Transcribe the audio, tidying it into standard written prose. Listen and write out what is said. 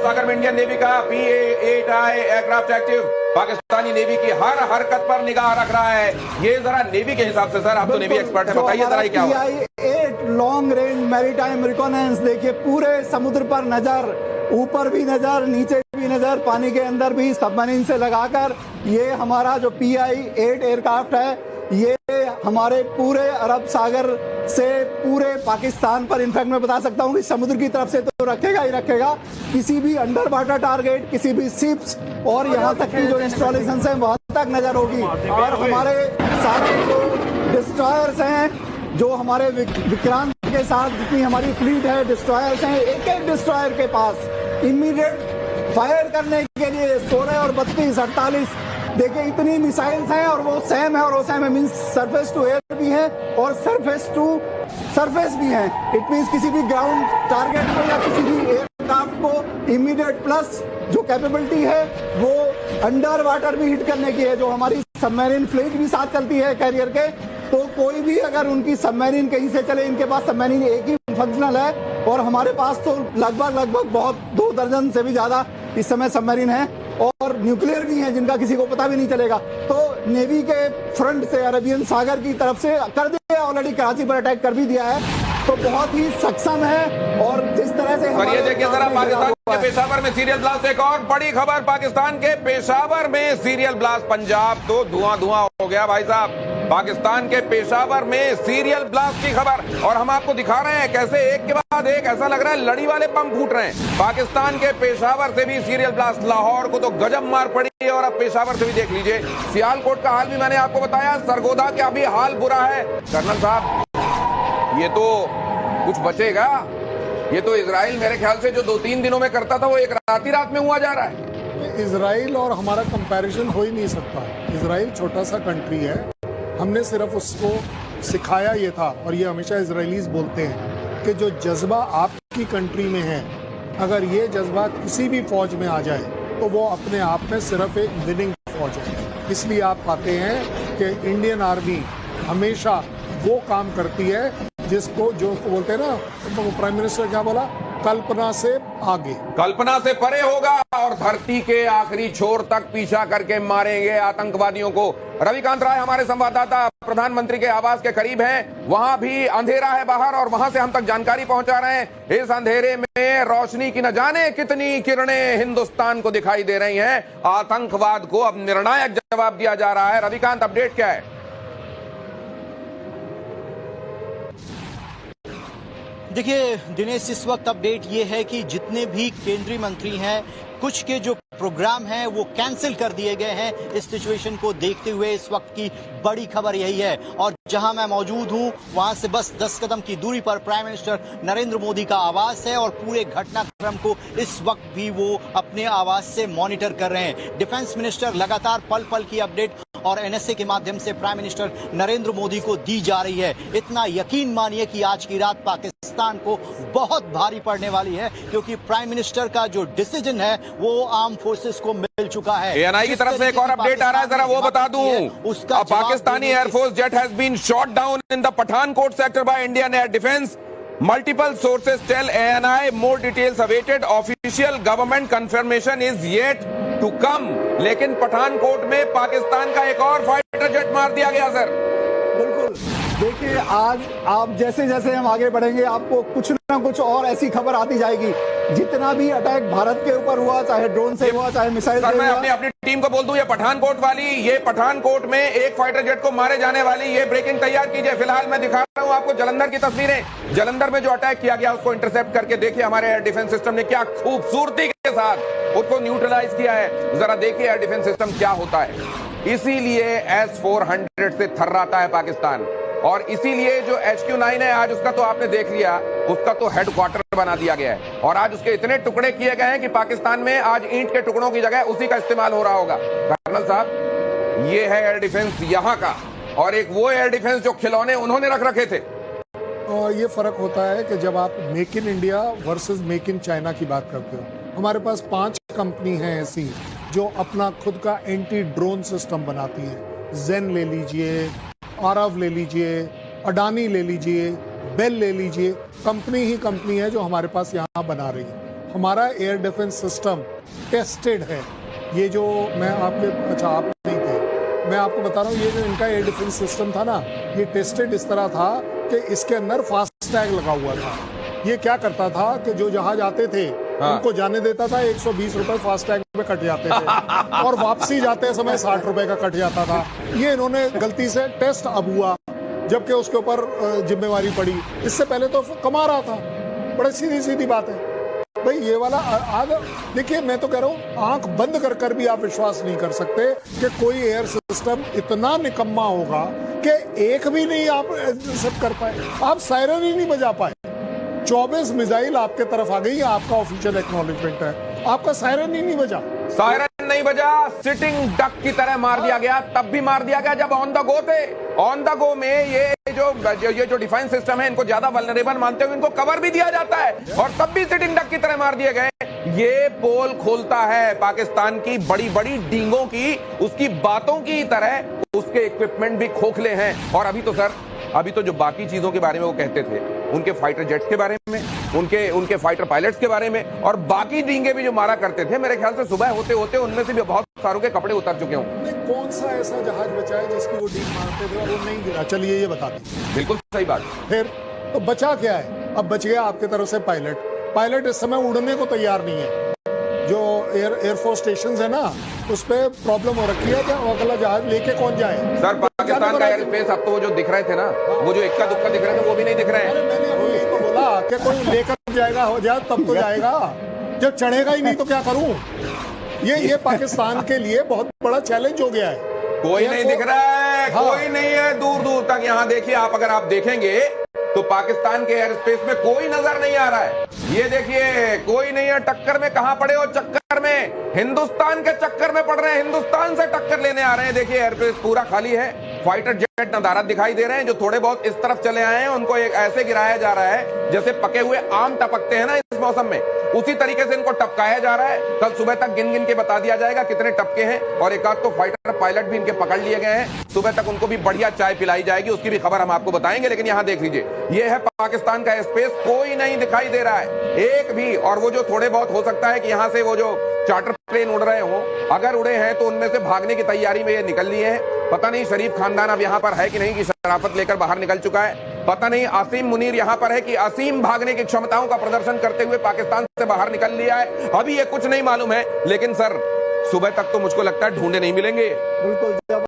सागर में Indian navy का P-8I aircraft active Pakistani navy की हर हरकत पर निगाह रख रहा है। ये जरा नेवी के हिसाब से, सर आप तो नेवी एक्सपर्ट हैं, बताइए जरा क्या हुआ। P-8 लॉन्ग रेंज मैरीटाइम रिकॉनेंस, देखिए पूरे समुद्र पर नजर, ऊपर भी नजर, नीचे भी नजर, पानी के अंदर भी सबमरीन से लगाकर ये हमारा जो P-8 एयरक्राफ्ट है ये हमारे पूरे अरब सागर से पूरे पाकिस्तान पर, इनफैक्ट मैं बता सकता हूं कि समुद्र की तरफ से तो रखेगा ही रखेगा, किसी भी अंडर वाटर टारगेट, किसी भी शिप्स और यहाँ तक की जो इंस्टॉलेशन है वहां तक नजर होगी। और हमारे सारे जो डिस्ट्रॉयर्स हैं, जो हमारे विक्रांत के साथ जितनी हमारी फ्लीट है डिस्ट्रॉयर्स हैं, एक एक डिस्ट्रॉयर के पास इमीडिएट फायर करने के लिए 16 और 32 48 देखिए इतनी मिसाइल्स हैं, और वो सेम है, और वो सेम है मींस सरफेस टू एयर भी है और सरफेस टू सरफेस भी है। इट मींस किसी भी ग्राउंड टारगेट को या किसी भी एयरक्राफ्ट को इमीडिएट, प्लस जो कैपेबिलिटी है वो अंडर वाटर भी हिट करने की है। जो हमारी सबमरीन फ्लीट भी साथ चलती है कैरियर के, तो कोई भी अगर उनकी सबमरीन कहीं से चले, इनके पास सबमरीन एक ही फंक्शनल है, और हमारे पास तो लगभग बहुत 2 दर्जन से भी ज्यादा इस समय सबमरीन है, और न्यूक्लियर भी हैं जिनका किसी को पता भी नहीं चलेगा। तो नेवी के फ्रंट से अरेबियन सागर की तरफ से कर दिया, ऑलरेडी कराची पर अटैक कर भी दिया है, तो बहुत ही सक्षम है। और जिस तरह से ये देखिए जरा पाकिस्तान के पेशावर में सीरियल ब्लास्ट, एक और बड़ी खबर पाकिस्तान के पेशावर में सीरियल ब्लास्ट, पंजाब तो धुआं हो गया भाई साहब। पाकिस्तान के पेशावर में सीरियल ब्लास्ट की खबर, और हम आपको दिखा रहे हैं कैसे एक के बाद एक, ऐसा लग रहा है लड़ी वाले पंप फूट रहे हैं। पाकिस्तान के पेशावर से भी सीरियल ब्लास्ट, लाहौर को तो गजब मार पड़ी, और अब पेशावर से भी देख लीजिए। सियालकोट का हाल भी मैंने आपको बताया, सरगोदा का भी हाल बुरा है। कर्नल साहब ये तो कुछ बचेगा, ये तो इजराइल मेरे ख्याल से जो 2-3 दिनों में करता था वो एक रात में हुआ जा रहा है। इजराइल और हमारा कंपैरिजन हो ही नहीं सकता। इजराइल छोटा सा कंट्री है, हमने सिर्फ उसको सिखाया ये था, और ये हमेशा इजरायलीज बोलते हैं कि जो जज्बा आपकी कंट्री में है, अगर ये जज्बा किसी भी फौज में आ जाए तो वो अपने आप में सिर्फ एक विनिंग फौज है। इसलिए आप पाते हैं कि इंडियन आर्मी हमेशा वो काम करती है जिसको जो बोलते हैं ना, तो प्राइम मिनिस्टर क्या बोला, कल्पना से आगे, कल्पना से परे होगा, और धरती के आखिरी छोर तक पीछा करके मारेंगे आतंकवादियों को। रविकांत राय हमारे संवाददाता प्रधानमंत्री के आवास के करीब हैं, वहां भी अंधेरा है बाहर, और वहां से हम तक जानकारी पहुंचा रहे हैं। इस अंधेरे में रोशनी की न जाने कितनी किरणें हिंदुस्तान को दिखाई दे रही हैं। आतंकवाद को अब निर्णायक जवाब दिया जा रहा है। रविकांत, अपडेट क्या है? देखिए दिनेश, इस वक्त अपडेट ये है कि जितने भी केंद्रीय मंत्री हैं, कुछ के जो प्रोग्राम हैं वो कैंसिल कर दिए गए हैं। इस सिचुएशन को देखते हुए इस वक्त की बड़ी खबर यही है, और जहां मैं मौजूद हूं वहां से बस 10 कदम की दूरी पर प्राइम मिनिस्टर नरेंद्र मोदी का आवास है, और पूरे घटनाक्रम को इस वक्त भी वो अपने आवास से मॉनिटर कर रहे हैं। डिफेंस मिनिस्टर लगातार पल पल की अपडेट और एनएसए के माध्यम से प्राइम मिनिस्टर नरेंद्र मोदी को दी जा रही है। इतना यकीन मानिए कि आज की रात पाकिस्तान को बहुत भारी पड़ने वाली है, क्योंकि प्राइम मिनिस्टर का जो डिसीजन है वो आर्म फोर्सेस को मिल चुका है। एएनआई की तरफ से एक और अपडेट आ रहा है, जरा वो बता दूं। उसका Pakistani air force jet has been shot down in the Pathankot sector by Indian air defence. Multiple sources tell ANI more details awaited. Official government confirmation is yet to come. लेकिन पठानकोट में पाकिस्तान का एक और फाइटर जेट मार दिया गया सर। बिल्कुल, देखिए आज आप जैसे जैसे हम आगे बढ़ेंगे आपको कुछ ना कुछ और ऐसी खबर आती जाएगी। जितना भी अटैक भारत के ऊपर हुआ, चाहे ड्रोन से हुआ, चाहे मिसाइल से मैं हुआ, अपनी टीम को बोल दूं, ये पठानकोट वाली, ये पठानकोट में एक फाइटर जेट को मारे जाने वाली ये ब्रेकिंग तैयार कीजिए। फिलहाल मैं दिखा रहा हूं आपको जलंधर की तस्वीरें। जलंधर में जो अटैक किया गया उसको इंटरसेप्ट करके देखिए हमारे एयर डिफेंस सिस्टम ने क्या खूबसूरती के साथ उसको न्यूट्रलाइज किया है। जरा देखिए एयर डिफेंस सिस्टम क्या होता है। इसीलिए S-400 से थर्राता है पाकिस्तान, और इसीलिए जो HQ-9 है आज उसका तो आपने देख लिया, उसका तो हेडक्वार्टर बना दिया गया है, और आज उसके इतने टुकड़े किए गए हैं कि पाकिस्तान में आज ईंट के टुकड़ों की जगह उसी का इस्तेमाल हो रहा होगा। कर्नल साहब, ये है एयर डिफेंस यहाँ का, और एक वो एयर डिफेंस जो खिलौने उन्होंने रख रखे थे। ये फर्क होता है कि जब आप make in India versus make in China की बात करते हो, हमारे पास 5 कंपनी हैं ऐसी जो अपना खुद का एंटी ड्रोन सिस्टम बनाती है। जेन ले लीजिए, आरव ले लीजिए, अडानी ले लीजिए, बेल ले लीजिए, कंपनी ही कंपनी है जो हमारे पास यहाँ बना रही है। हमारा एयर डिफेंस सिस्टम टेस्टेड है। ये जो मैं आपके अच्छा आप नहीं थे, मैं आपको बता रहा हूँ, ये जो इनका एयर डिफेंस सिस्टम था ना, ये टेस्टेड इस तरह था कि इसके अंदर फास्ट टैग लगा हुआ था। ये क्या करता था कि जो जहाज आते थे उनको जाने देता था, 120 रुपए फास्ट टैग में कट जाते थे और वापसी जाते समय 60 रुपए का कट जाता था। ये इन्होंने गलती से टेस्ट अब हुआ, जबकि उसके ऊपर जिम्मेवारी पड़ी। इससे पहले तो कमा रहा था। बड़ी सीधी सीधी बात है भाई। ये वाला आग देखिए, मैं तो कह रहा हूँ आंख बंद कर कर भी आप विश्वास नहीं कर सकते कि कोई एयर सिस्टम इतना निकम्मा होगा कि एक भी नहीं आप सब कर पाए। आप सायरन ही नहीं बजा पाए। 24 मिसाइल आपके तरफ आ गई, आपका ऑफिशियल एक्नॉलेजमेंट है, आपका सायरन ही नहीं बजा। सायरन नहीं बजा, सिटिंग डक की तरह मार दिया गया। तब भी मार दिया गया जब ऑन द गो थे। ऑन द गो में ये जो डिफेंस सिस्टम है, इनको ज्यादा वल्नरेबल मानते हुए इनको कवर भी दिया जाता है, और तब भी सिटिंग डक की तरह मार दिए गए। ये पोल खोलता है पाकिस्तान की बड़ी बड़ी डींगों की, उसकी बातों की तरह उसके इक्विपमेंट भी खोखले हैं। और अभी तो जो बाकी चीजों के बारे में वो कहते थे, उनके फाइटर जेट्स के बारे में, उनके फाइटर पायलट्स के बारे में, और बाकी डींगे भी जो मारा करते थे, मेरे ख्याल से सुबह होते होते उनमें से भी बहुत सारों के कपड़े उतर चुके होंगे। कौन सा ऐसा जहाज बचा है जिसकी वो डींग मारते थे और वो नहीं गिरा? चलिए ये बता दें। बिल्कुल सही बात। फिर तो बचा क्या है? अब बच गया आपकी तरफ से पायलट इस समय उड़ने को तैयार नहीं है। जो एयरफोर्स स्टेशन है ना, उस पर प्रॉब्लम हो रखी है कि अगला जहाज लेके कौन जाए। सर पाकिस्तान का एयर स्पेस अब तो वो जो दिख रहे थे ना, वो जो इक्का दुक्का दिख रहे थे, वो भी नहीं दिख रहे हैं। मैंने यही तो बोला कि कोई लेकर जाएगा, हो जाए तब तो जाएगा, जब चढ़ेगा ही नहीं तो क्या करूं। ये पाकिस्तान के लिए बहुत बड़ा चैलेंज हो गया है। कोई नहीं दिख रहा है, कोई नहीं है दूर दूर तक। यहाँ देखिए आप, अगर आप देखेंगे तो पाकिस्तान के एयर स्पेस में कोई नजर नहीं आ रहा है। ये देखिए कोई नहीं है। टक्कर में कहां पड़े हो? चक्कर में, हिंदुस्तान के चक्कर में पड़ रहे हैं। हिंदुस्तान से टक्कर लेने आ रहे हैं। देखिए एयर स्पेस पूरा खाली है। फाइटर जेट नदारद दिखाई दे रहे हैं। जो थोड़े बहुत इस तरफ चले आए हैं उनको एक ऐसे गिराया जा रहा है जैसे पके हुए आम टपकते हैं ना इस मौसम में, उसी तरीके से इनको टपकाया जा रहा है। कल सुबह तक गिन गिन के बता दिया जाएगा कितने टपके हैं, और एक आध तो फाइटर पायलट भी इनके पकड़ लिए गए हैं। सुबह तक उनको भी बढ़िया चाय पिलाई जाएगी, उसकी भी खबर हम आपको बताएंगे। लेकिन यहां देख लीजिए, यह है पाकिस्तान का स्पेस, कोई नहीं दिखाई दे रहा है एक भी। और वो जो थोड़े बहुत हो सकता है कि यहां से वो जो चार्टर प्लेन उड़ रहे हो, अगर उड़े हैं तो उनमें से भागने की तैयारी में ये निकल लिए हैं। पता नहीं शरीफ खानदान अब यहां पर है कि नहीं, कि शराफत लेकर बाहर निकल चुका है। पता नहीं आसिम मुनीर यहां पर है कि असीम भागने की क्षमताओं का प्रदर्शन करते हुए पाकिस्तान से बाहर निकल लिया है। अभी ये कुछ नहीं मालूम है। लेकिन सर सुबह तक तो मुझको लगता है ढूंढे नहीं मिलेंगे। बिल्कुल।